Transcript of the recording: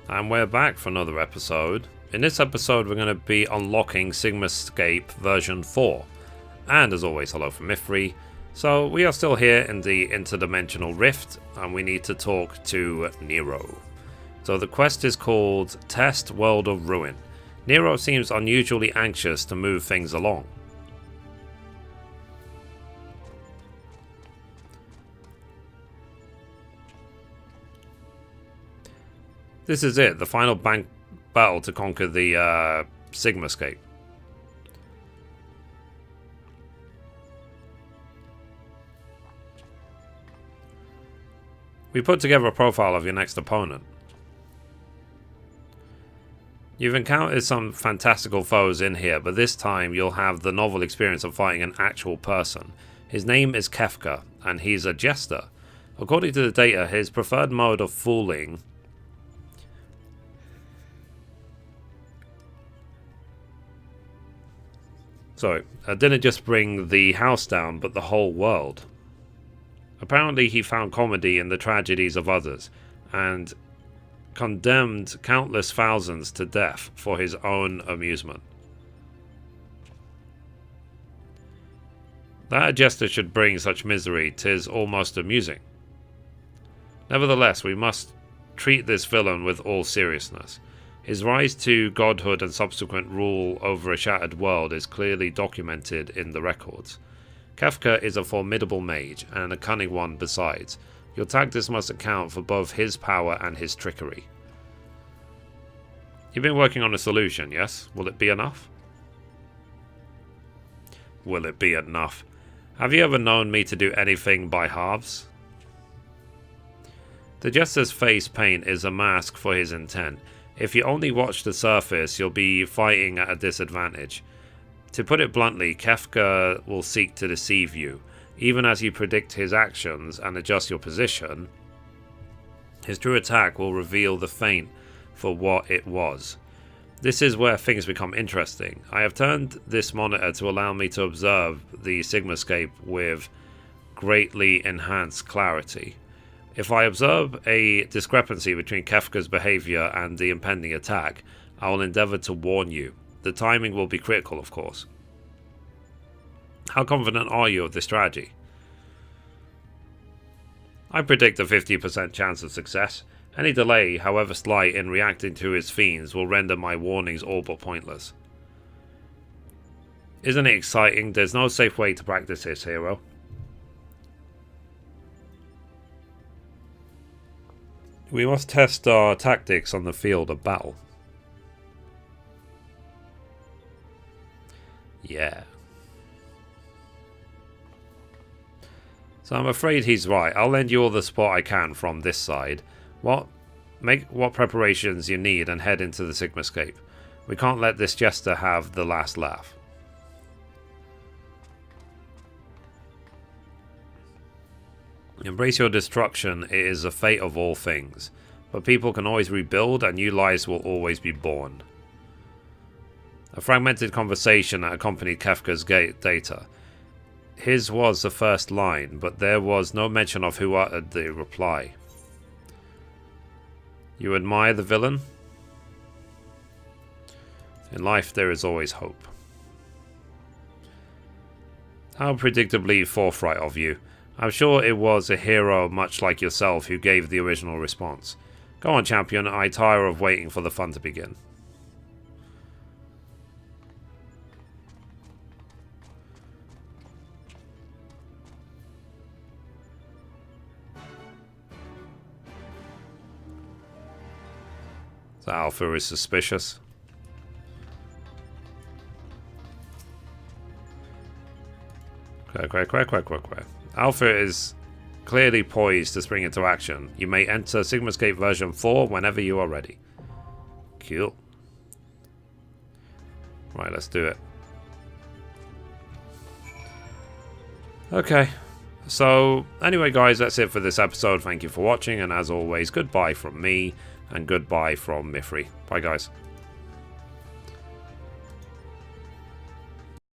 And we're back for another episode. In this episode we're going to be unlocking Sigmascape version 4. And as always, hello from Mithrie. So we are still here in the interdimensional rift and we need to talk to Nero. So the quest is called Test World of Ruin. Nero seems unusually anxious to move things along. This is it, the final battle to conquer the Sigmascape. We put together a profile of your next opponent. You've encountered some fantastical foes in here, but this time you'll have the novel experience of fighting an actual person. His name is Kefka, and he's a jester. According to the data, his preferred mode of fooling didn't just bring the house down, but the whole world. Apparently he found comedy in the tragedies of others, and condemned countless thousands to death for his own amusement. That a jester should bring such misery, 'tis almost amusing. Nevertheless, we must treat this villain with all seriousness. His rise to godhood and subsequent rule over a shattered world is clearly documented in the records. Kefka is a formidable mage, and a cunning one besides. Your tactics must account for both his power and his trickery. You've been working on a solution, yes? Will it be enough? Will it be enough? Have you ever known me to do anything by halves? The jester's face paint is a mask for his intent. If you only watch the surface, you'll be fighting at a disadvantage. To put it bluntly, Kefka will seek to deceive you. Even as you predict his actions and adjust your position, his true attack will reveal the feint for what it was. This is where things become interesting. I have turned this monitor to allow me to observe the Sigmascape with greatly enhanced clarity. If I observe a discrepancy between Kefka's behavior and the impending attack, I will endeavor to warn you. The timing will be critical, of course. How confident are you of this strategy? I predict a 50% chance of success. Any delay, however slight, in reacting to his fiends will render my warnings all but pointless. Isn't it exciting? There's no safe way to practice this, hero. We must test our tactics on the field of battle. Yeah. So I'm afraid he's right. I'll lend you all the support I can from this side. Make what preparations you need and head into the Sigmascape. We can't let this jester have the last laugh. Embrace your destruction, it is the fate of all things. But people can always rebuild and new lives will always be born. A fragmented conversation that accompanied Kefka's data. His was the first line, but there was no mention of who uttered the reply. You admire the villain? In life there is always hope. How predictably forthright of you. I'm sure it was a hero much like yourself who gave the original response. Go on, champion, I tire of waiting for the fun to begin. So Alpha is suspicious. Quick. Alpha is clearly poised to spring into action. You may enter Sigmascape version 4 whenever you are ready. Cool. Right, let's do it. Okay. So, anyway guys, that's it for this episode. Thank you for watching, and as always, goodbye from me, and goodbye from Mithrie. Bye guys.